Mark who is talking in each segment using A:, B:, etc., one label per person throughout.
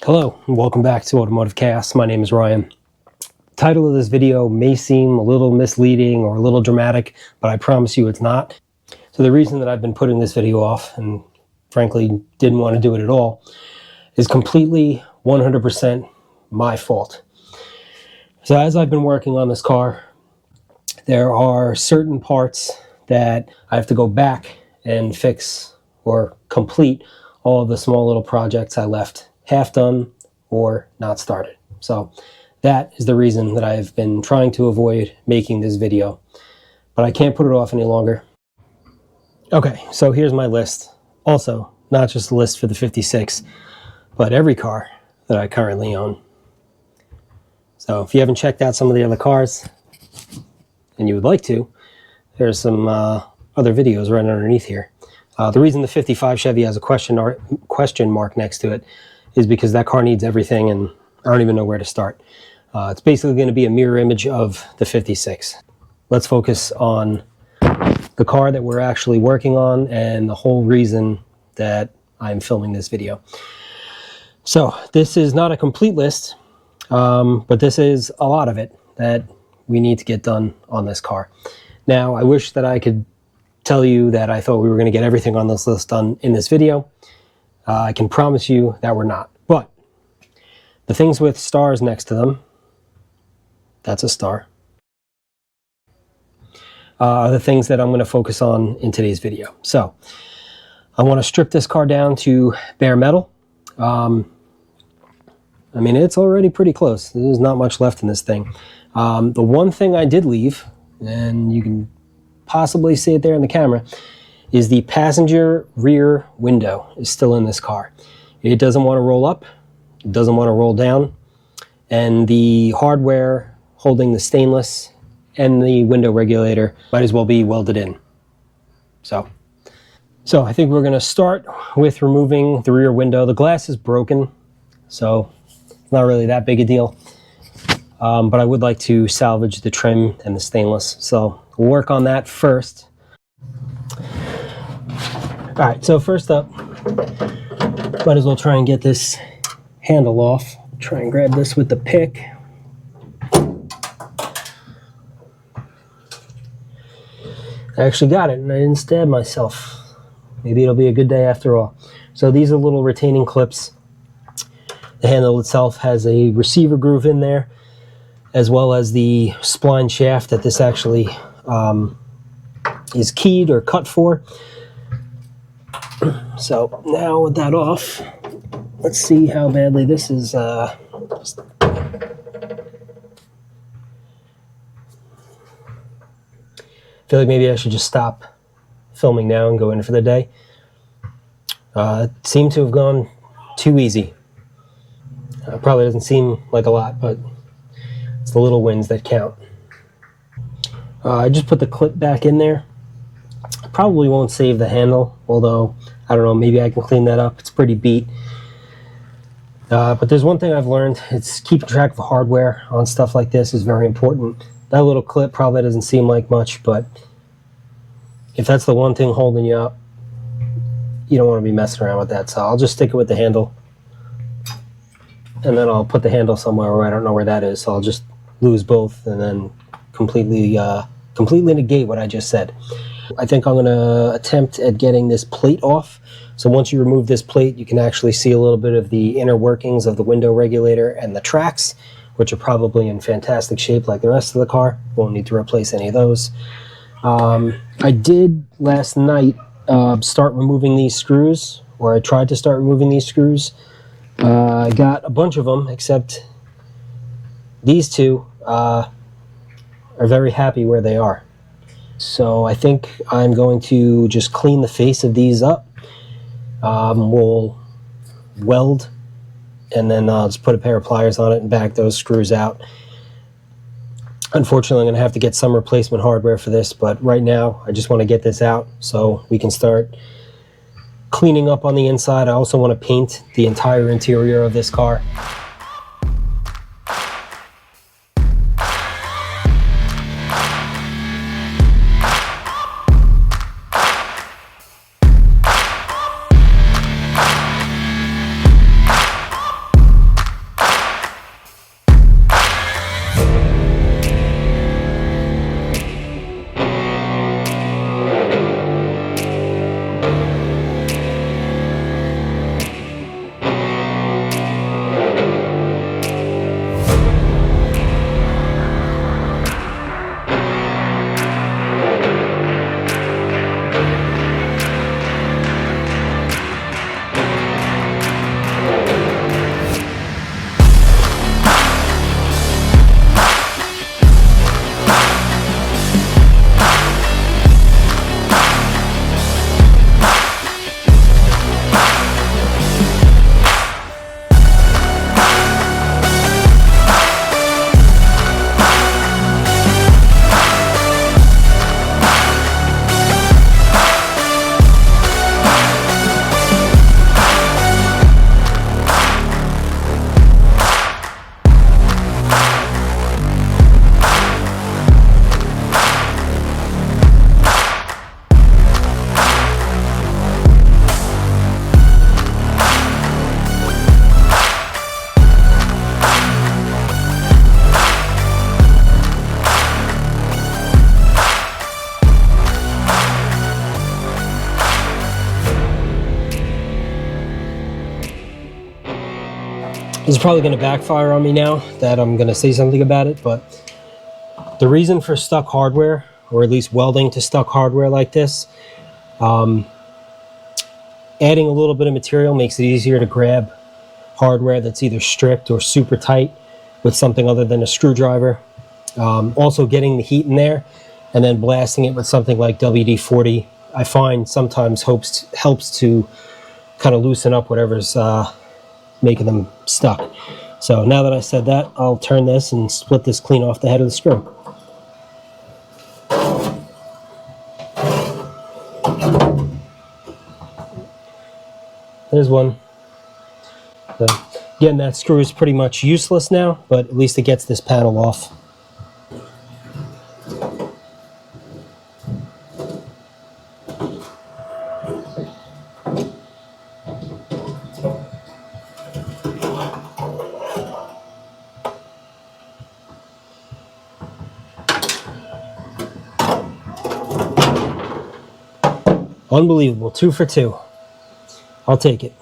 A: Hello, and welcome back to Automotive Chaos. My name is Ryan. The title of this video may seem a little misleading or a little dramatic, but I promise you it's not. So the reason that I've been putting this video off, and frankly didn't want to do it at all, is completely 100% my fault. So as I've been working on this car, there are certain parts that I have to go back and fix or complete all of the small little projects I left half done or not started. So that is the reason that I've been trying to avoid making this video, but I can't put it off any longer. Okay, so here's my list. Also, not just a list for the 56, but every car that I currently own. So if you haven't checked out some of the other cars and you would like to, there's some other videos right underneath here. The reason the 55 Chevy has a question mark next to it is because that car needs everything and I don't even know where to start. It's basically going to be a mirror image of the 56. Let's focus on the car that we're actually working on and the whole reason that I'm filming this video. So this is not a complete list, but this is a lot of it that we need to get done on this car. Now, I wish that I could tell you that I thought we were going to get everything on this list done in this video. I can promise you that we're not. But the things with stars next to them, that's a star, are the things that I'm going to focus on in today's video. So I want to strip this car down to bare metal. I mean, it's already pretty close. There's not much left in this thing. The one thing I did leave, and you can possibly see it there in the camera, is the passenger rear window is still in this car. It doesn't want to roll up, it doesn't want to roll down, and the hardware holding the stainless and the window regulator might as well be welded in. So I think we're going to start with removing the rear window. The glass is broken, so it's not really that big a deal, but I would like to salvage the trim and the stainless, so we'll work on that first. All right, so first up, might as well try and get this handle off. Try and grab this with the pick. I actually got it and I didn't stab myself. Maybe it'll be a good day after all. So these are little retaining clips. The handle itself has a receiver groove in there, as well as the spline shaft that this actually is keyed or cut for. So now with that off, let's see how badly this is. I feel like maybe I should just stop filming now and go in for the day. It seemed to have gone too easy. Probably doesn't seem like a lot, but it's the little wins that count. I just put the clip back in there. Probably won't save the handle, although I don't know, maybe I can clean that up. It's pretty beat. But there's one thing I've learned. It's keeping track of hardware on stuff like this is very important. That little clip probably doesn't seem like much, but if that's the one thing holding you up, you don't want to be messing around with that. So I'll just stick it with the handle, and then I'll put the handle somewhere where I don't know where that is. So I'll just lose both and then completely negate what I just said. I think I'm going to attempt at getting this plate off. So once you remove this plate, you can actually see a little bit of the inner workings of the window regulator and the tracks, which are probably in fantastic shape like the rest of the car. Won't need to replace any of those. I did last night start removing these screws, or I tried to start removing these screws. I got a bunch of them, except these two are very happy where they are. So I think I'm going to just clean the face of these up. We'll weld, and then I'll just put a pair of pliers on it and back those screws out. Unfortunately, I'm going to have to get some replacement hardware for this, but right now I just want to get this out so we can start cleaning up on the inside. I also want to paint the entire interior of this car. This is probably going to backfire on me now that I'm going to say something about it, but the reason for stuck hardware, or at least welding to stuck hardware like this, adding a little bit of material makes it easier to grab hardware that's either stripped or super tight with something other than a screwdriver. Also getting the heat in there and then blasting it with something like WD-40, I find sometimes helps to kind of loosen up whatever's making them stuck. So now that I said that, I'll turn this and split this clean off the head of the screw. There's one. So, again, that screw is pretty much useless now, but at least it gets this panel off. Unbelievable, 2 for 2. I'll take it.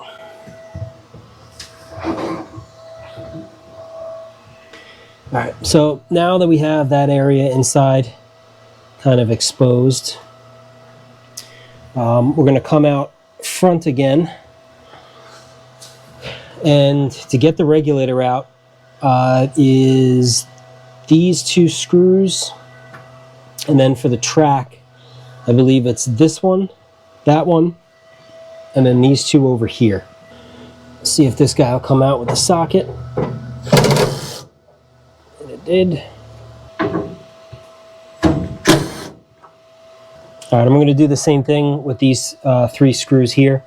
A: All right, so now that we have that area inside kind of exposed, we're going to come out front again. And to get the regulator out is these 2 screws. And then for the track, I believe it's this one, that one, and then these 2 over here. See if this guy will come out with the socket. And it did. All right, I'm going to do the same thing with these 3 screws here.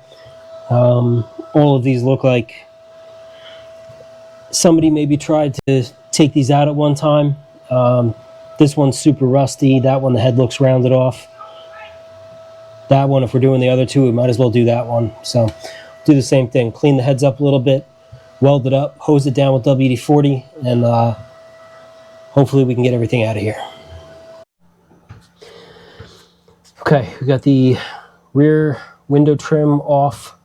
A: All of these look like somebody maybe tried to take these out at one time. This one's super rusty. That one, the head looks rounded off. That one, if we're doing the other 2, we might as well do that one. So do the same thing. Clean the heads up a little bit, weld it up, hose it down with WD-40, and hopefully we can get everything out of here. Okay, we got the rear window trim off.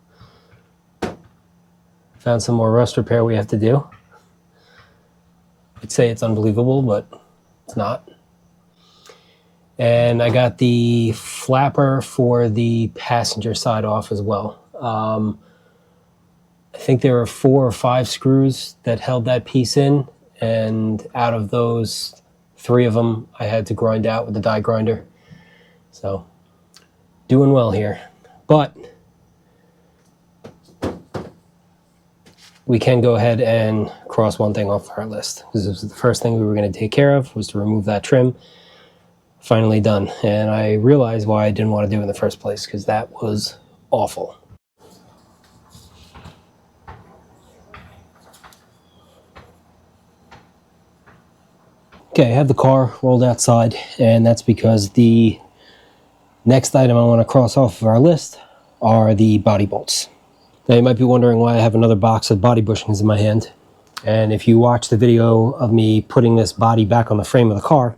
A: Found some more rust repair we have to do. I'd say it's unbelievable, but it's not. And I got the flapper for the passenger side off as well. I think there were 4 or 5 screws that held that piece in, and out of those, 3 of them I had to grind out with the die grinder. So, doing well here. But we can go ahead and cross one thing off our list, because this was the first thing we were going to take care of, was to remove that trim. Finally done, and I realized why I didn't want to do it in the first place, because that was awful. Okay, I have the car rolled outside, and that's because the next item I want to cross off of our list are the body bolts. Now you might be wondering why I have another box of body bushings in my hand, and if you watch the video of me putting this body back on the frame of the car,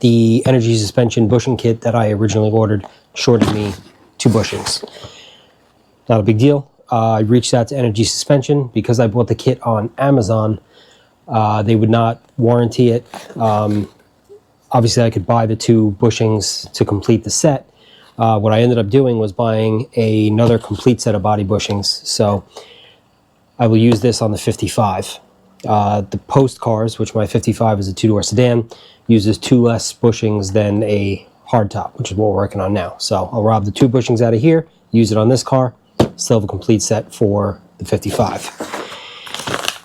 A: the energy suspension bushing kit that I originally ordered shorted me 2 bushings. Not a big deal. I reached out to Energy Suspension because I bought the kit on Amazon. They would not warranty it. Obviously, I could buy the 2 bushings to complete the set. What I ended up doing was buying another complete set of body bushings. So I will use this on the 55. The Post cars, which my 55 is a 2-door sedan, uses 2 less bushings than a hardtop, which is what we're working on now. So I'll rob the 2 bushings out of here, use it on this car, still have a complete set for the 55.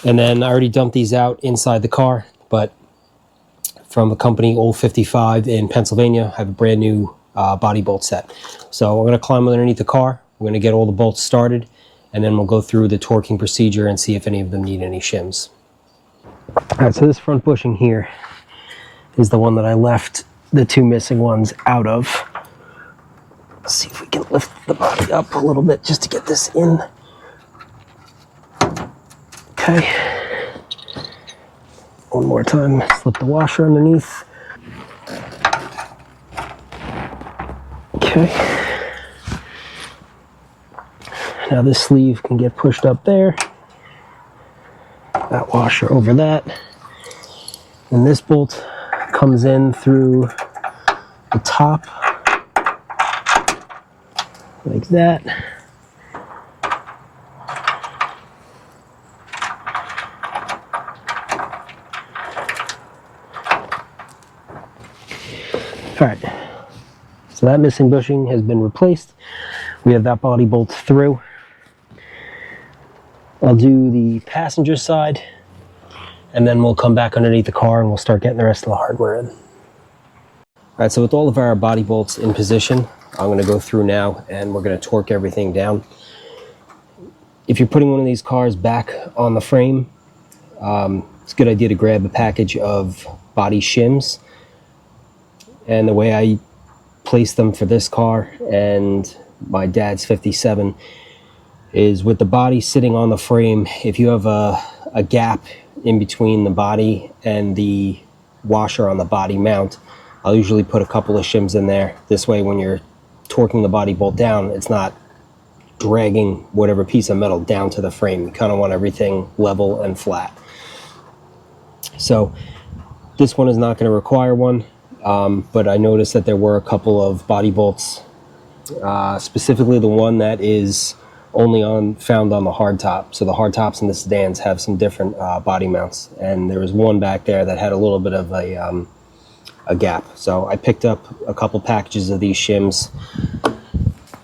A: And then I already dumped these out inside the car, but from a company, Old 55 in Pennsylvania, I have a brand new body bolt set. So we're going to climb underneath the car, we're going to get all the bolts started, and then we'll go through the torquing procedure and see if any of them need any shims. All right, so this front bushing here is the one that I left the 2 missing ones out of. Let's see if we can lift the body up a little bit just to get this in. Okay. One more time, slip the washer underneath. Okay. Now this sleeve can get pushed up there. that washer over that. And this bolt comes in through the top like that. All right, so that missing bushing has been replaced. We have that body bolt through. I'll do the passenger side, and then we'll come back underneath the car and we'll start getting the rest of the hardware in. All right, so with all of our body bolts in position, I'm going to go through now and we're going to torque everything down. If you're putting one of these cars back on the frame, it's a good idea to grab a package of body shims. And the way I place them for this car and my dad's 57 is with the body sitting on the frame. If you have a gap in between the body and the washer on the body mount, I'll usually put a couple of shims in there. This way when you're torquing the body bolt down, it's not dragging whatever piece of metal down to the frame. You kind of want everything level and flat. So this one is not going to require one, but I noticed that there were a couple of body bolts, specifically the one that is only found on the hardtop. So the hardtops in the sedans have some different body mounts, and there was one back there that had a little bit of a gap. So I picked up a couple packages of these shims.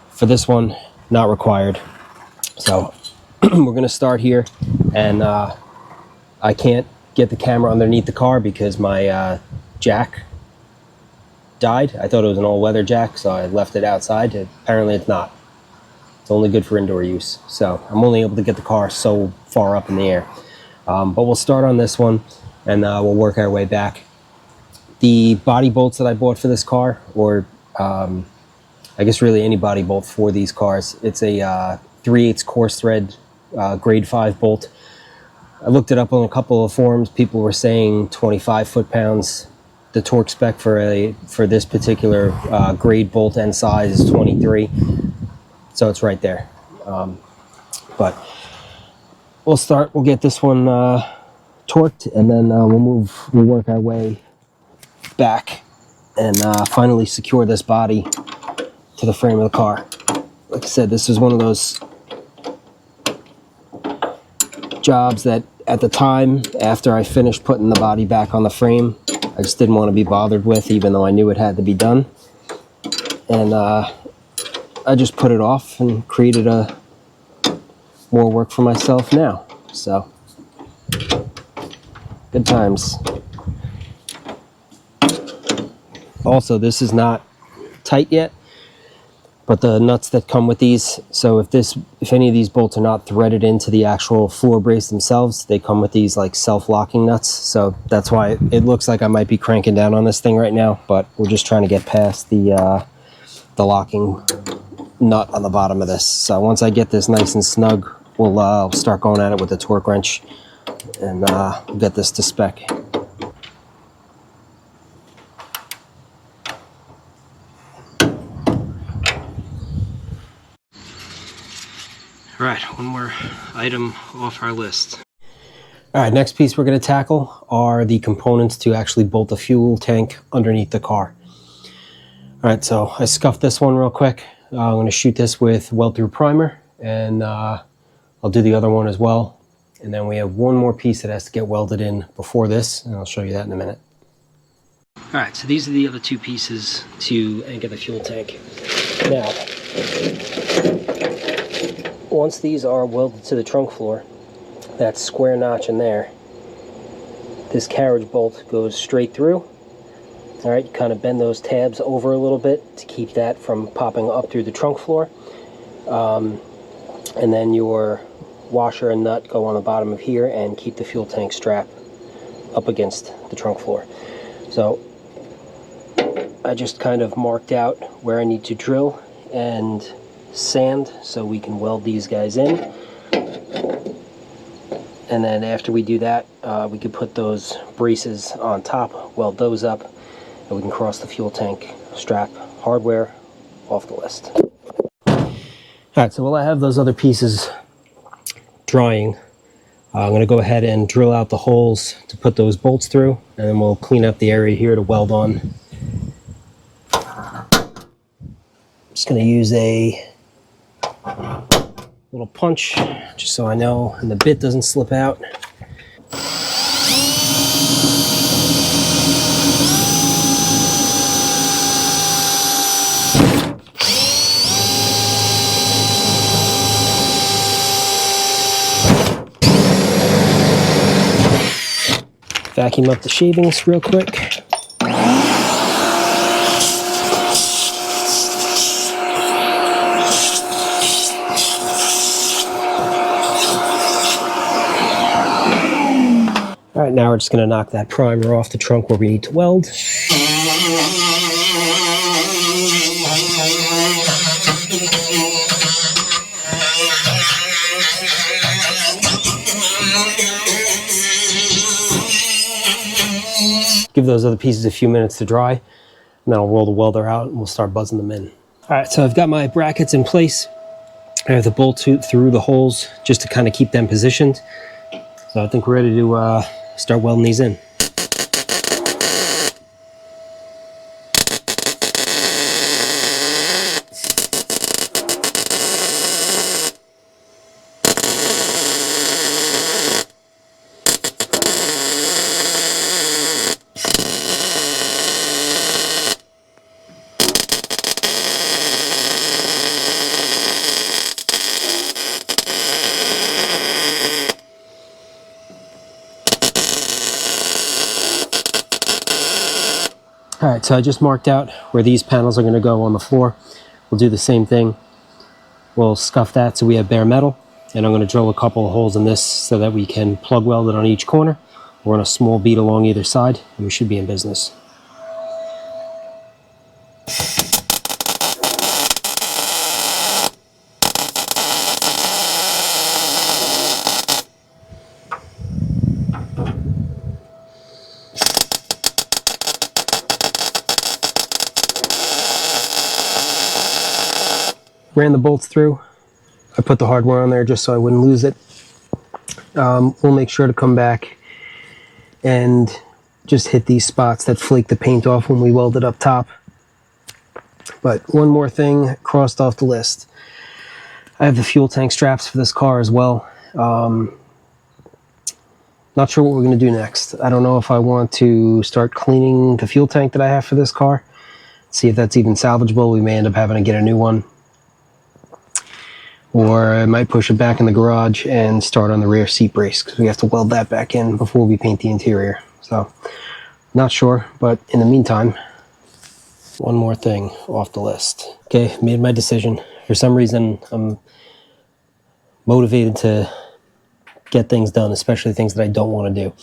A: For this one, not required. So we're going to start here, and I can't get the camera underneath the car because my jack died. I thought it was an all-weather jack, so I left it outside. Apparently it's not. It's only good for indoor use. So I'm only able to get the car so far up in the air. But we'll start on this one, and we'll work our way back. The body bolts that I bought for this car, or I guess really any body bolt for these cars, it's a 3/8 coarse thread grade 5 bolt. I looked it up on a couple of forums. People were saying 25 foot-pounds. The torque spec for this particular grade bolt and size is 23, so it's right there. But we'll get this one torqued, and then we'll work our way back and finally secure this body to the frame of the car. Like I said, this is one of those jobs that at the time, after I finished putting the body back on the frame, I just didn't want to be bothered with, even though I knew it had to be done. And I just put it off and created more work for myself now. So, good times. Also, this is not tight yet, but the nuts that come with these, so if any of these bolts are not threaded into the actual floor brace themselves, they come with these like self-locking nuts. So that's why it looks like I might be cranking down on this thing right now, but we're just trying to get past the locking nut on the bottom of this. So once I get this nice and snug, we'll start going at it with the torque wrench, and we'll get this to spec. All right, one more item off our list. All right, next piece we're going to tackle are the components to actually bolt the fuel tank underneath the car. All right, so I scuffed this one real quick. I'm going to shoot this with weld-through primer, and I'll do the other one as well. And then we have one more piece that has to get welded in before this, and I'll show you that in a minute. All right, so these are the other two pieces to anchor the fuel tank. Now, once these are welded to the trunk floor, that square notch in there, this carriage bolt goes straight through. All right, you kind of bend those tabs over a little bit to keep that from popping up through the trunk floor. And then your washer and nut go on the bottom of here and keep the fuel tank strap up against the trunk floor. So I just kind of marked out where I need to drill and sand so we can weld these guys in. And then after we do that, we can put those braces on top, weld those up, and we can cross the fuel tank strap hardware off the list. All right, so while I have those other pieces drying, I'm going to go ahead and drill out the holes to put those bolts through, and then we'll clean up the area here to weld on. I'm just going to use a little punch just so I know and the bit doesn't slip out. Vacuum up the shavings real quick. All right, now we're just going to knock that primer off the trunk where we need to weld. Give those other pieces a few minutes to dry, and then I'll roll the welder out and we'll start buzzing them in. All right, so I've got my brackets in place. I have the bolt through the holes just to kind of keep them positioned. So I think we're ready to start welding these in. All right, so I just marked out where these panels are going to go on the floor. We'll do the same thing. We'll scuff that so we have bare metal, and I'm going to drill a couple of holes in this so that we can plug weld it on each corner. We'll run a small bead along either side, and we should be in business. Ran the bolts through. I put the hardware on there just so I wouldn't lose it. We'll make sure to come back and just hit these spots that flake the paint off when we weld it up top. But one more thing crossed off the list. I have the fuel tank straps for this car as well. Not sure what we're going to do next. I don't know if I want to start cleaning the fuel tank that I have for this car. See if that's even salvageable. We may end up having to get a new one. Or I might push it back in the garage and start on the rear seat brace because we have to weld that back in before we paint the interior. So, not sure, but in the meantime, one more thing off the list. Okay, made my decision. For some reason, I'm motivated to get things done, especially things that I don't want to do.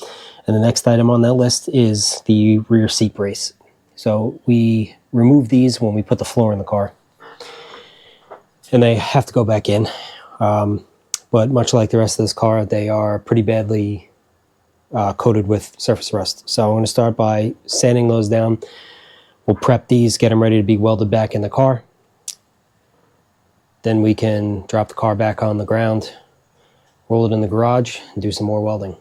A: And the next item on that list is the rear seat brace. So we remove these when we put the floor in the car. And they have to go back in. But much like the rest of this car, they are pretty badly coated with surface rust. So I'm going to start by sanding those down. We'll prep these, get them ready to be welded back in the car. Then we can drop the car back on the ground, roll it in the garage, and do some more welding.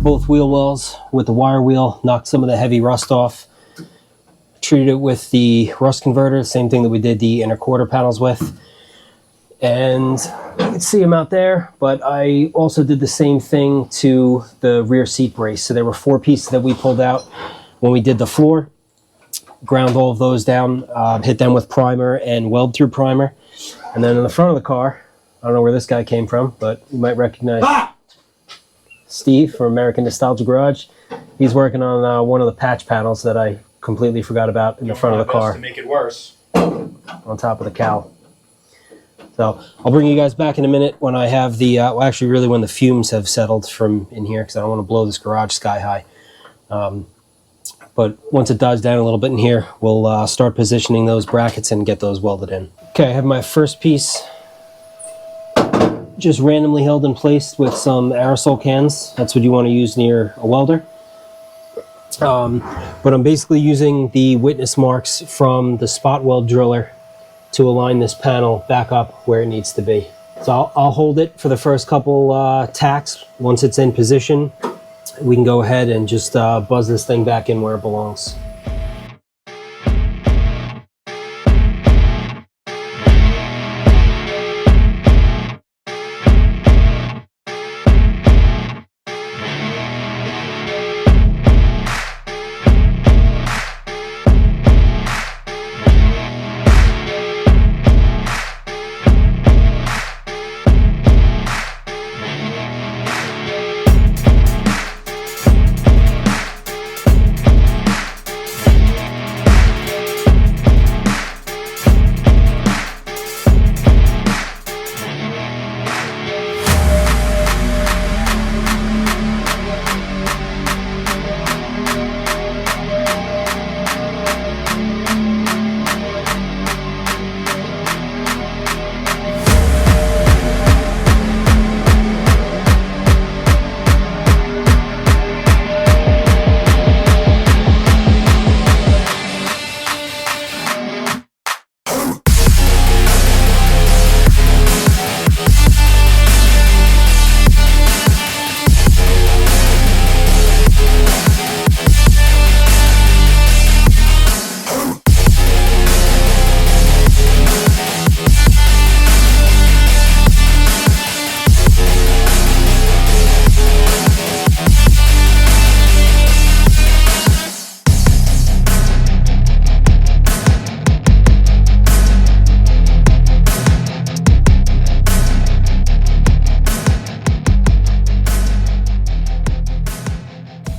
A: both wheel wells with the wire wheel, knocked some of the heavy rust off, treated it with the rust converter, same thing that we did the inner quarter panels with. And you can see them out there, but I also did the same thing to the rear seat brace. So there were 4 pieces that we pulled out when we did the floor, ground all of those down, hit them with primer and weld through primer. And then in the front of the car, I don't know where this guy came from, but you might recognize Steve from American Nostalgia Garage. He's working on one of the patch panels that I completely forgot about in the front of the car.
B: To make it worse.
A: On top of the cowl. So I'll bring you guys back in a minute when I have the, well, actually really when the fumes have settled from in here, because I don't want to blow this garage sky high. But once it dies down a little bit in here, we'll start positioning those brackets and get those welded in. Okay, I have my first piece just randomly held in place with some aerosol cans. That's what you want to use near a welder. But I'm basically using the witness marks from the spot weld driller to align this panel back up where it needs to be. So I'll hold it for the first couple tacks. Once it's in position, we can go ahead and just buzz this thing back in where it belongs.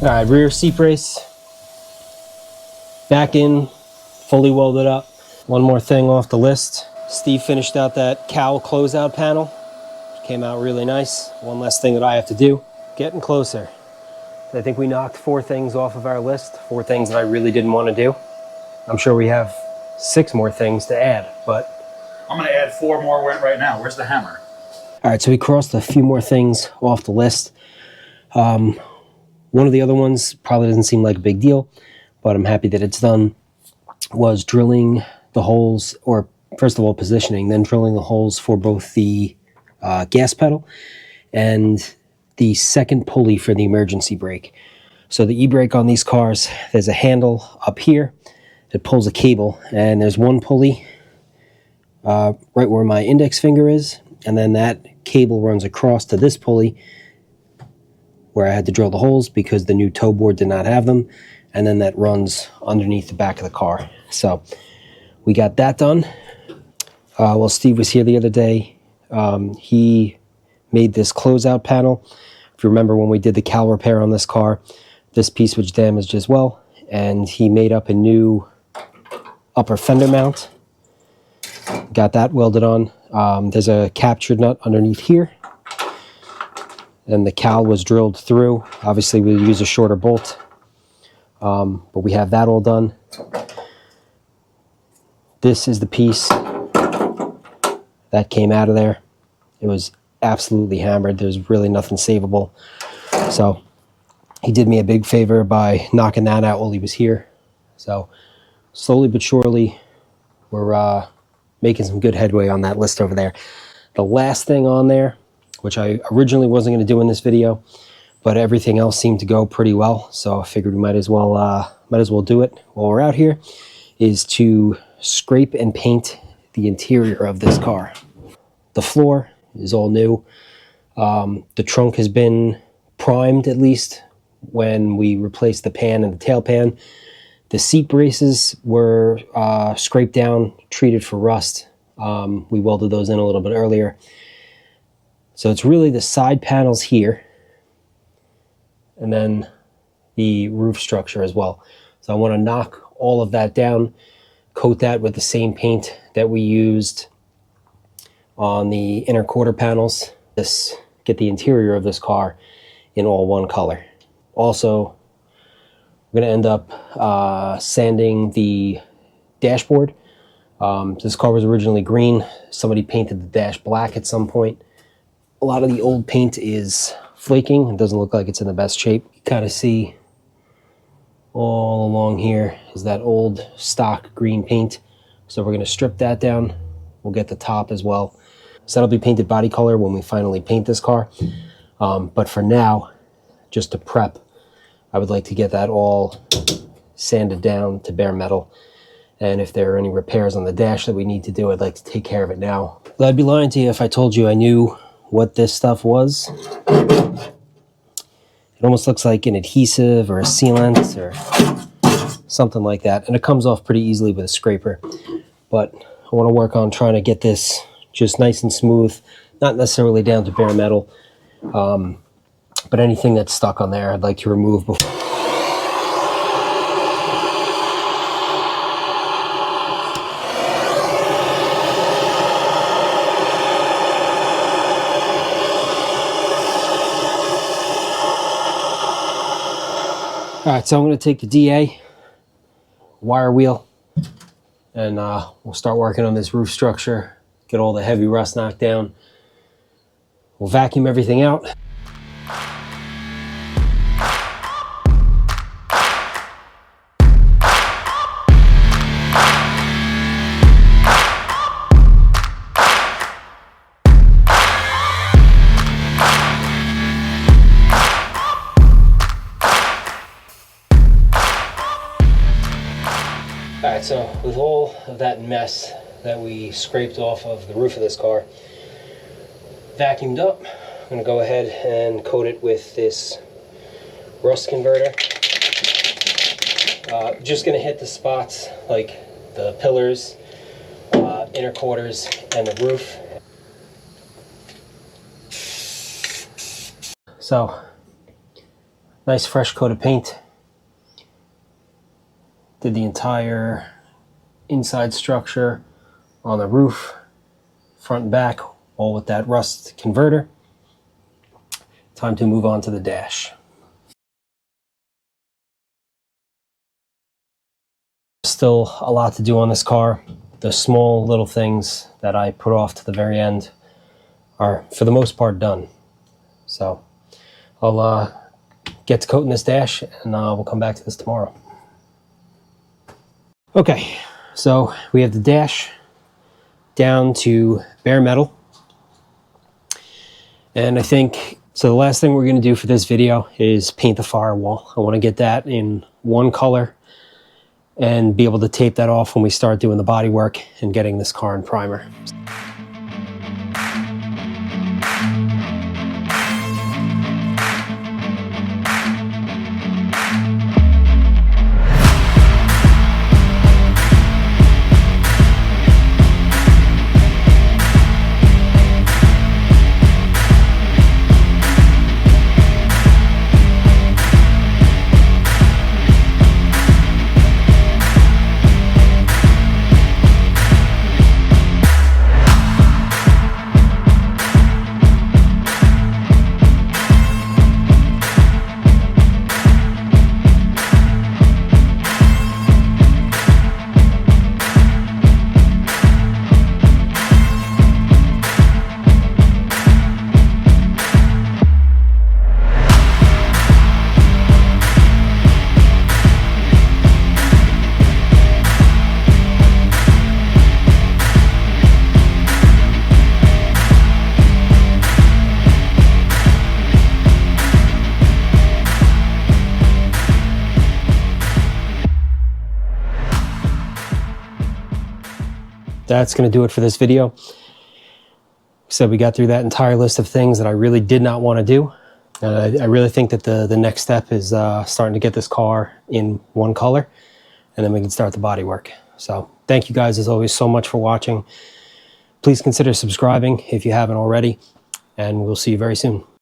A: All right, rear seat brace, back in, fully welded up. One more thing off the list. Steve finished out that cowl closeout panel. Came out really nice. One less thing that I have to do. Getting closer. I think we knocked 4 things off of our list, 4 things that I really didn't want to do. I'm sure we have 6 more things to add, but...
B: I'm gonna add 4 more right now. Where's the hammer?
A: All right, so we crossed a few more things off the list. One of the other ones probably doesn't seem like a big deal, but I'm happy that it's done, was drilling the holes, or first of all positioning, then drilling the holes for both the gas pedal and the second pulley for the emergency brake. So the e-brake on these cars, there's a handle up here that pulls a cable, and there's one pulley right where my index finger is, and then that cable runs across to this pulley where I had to drill the holes because the new tow board did not have them, and then that runs underneath the back of the car. So we got that done. Well, Steve was here the other day. He made this closeout panel. If you remember when we did the cowl repair on this car, this piece was damaged as well, and he made up a new upper fender mount. Got that welded on. There's a captured nut underneath here, and the cowl was drilled through. Obviously we use a shorter bolt, but we have that all done. This is the piece that came out of there. It was absolutely hammered. There's really nothing savable. So he did me a big favor by knocking that out while he was here. So slowly but surely, we're making some good headway on that list over there. The last thing on there, which I originally wasn't going to do in this video, but everything else seemed to go pretty well. So I figured we might as well do it while we're out here, is to scrape and paint the interior of this car. The floor is all new. The trunk has been primed, at least when we replaced the pan and the tail pan. The seat braces were scraped down, treated for rust. We welded those in a little bit earlier. So it's really the side panels here, and then the roof structure as well. So I want to knock all of that down, coat that with the same paint that we used on the inner quarter panels. Get the interior of this car in all one color. Also, we're going to end up sanding the dashboard. This car was originally green. Somebody painted the dash black at some point. A lot of the old paint is flaking. It doesn't look like it's in the best shape. You kind of see all along here is that old stock green paint. So we're going to strip that down. We'll get the top as well. So that'll be painted body color when we finally paint this car. But for now, just to prep, I would like to get that all sanded down to bare metal. And if there are any repairs on the dash that we need to do, I'd like to take care of it now. I'd be lying to you if I told you I knew what this stuff was. It almost looks like an adhesive or a sealant or something like that. And it comes off pretty easily with a scraper. But I want to work on trying to get this just nice and smooth, not necessarily down to bare metal. But anything that's stuck on there, I'd like to remove before. All right, so I'm going to take the DA wire wheel, and we'll start working on this roof structure, get all the heavy rust knocked down. We'll vacuum everything out. Alright, so with all of that mess that we scraped off of the roof of this car, vacuumed up, I'm going to go ahead and coat it with this rust converter. Just going to hit the spots like the pillars, inner quarters, and the roof. So, nice fresh coat of paint. Did the entire inside structure on the roof, front and back, all with that rust converter. Time to move on to the dash. Still a lot to do on this car. The small little things that I put off to the very end are, for the most part, done. So I'll get to coating this dash, and we'll come back to this tomorrow. Okay, so we have the dash down to bare metal. And I think, so the last thing we're going to do for this video is paint the firewall. I want to get that in one color and be able to tape that off when we start doing the body work and getting this car in primer. that's going to do it for this video. So we got through that entire list of things that I really did not want to do. I really think that the next step is starting to get this car in one color, and then we can start the bodywork. So thank you guys as always so much for watching. Please consider subscribing if you haven't already, and we'll see you very soon.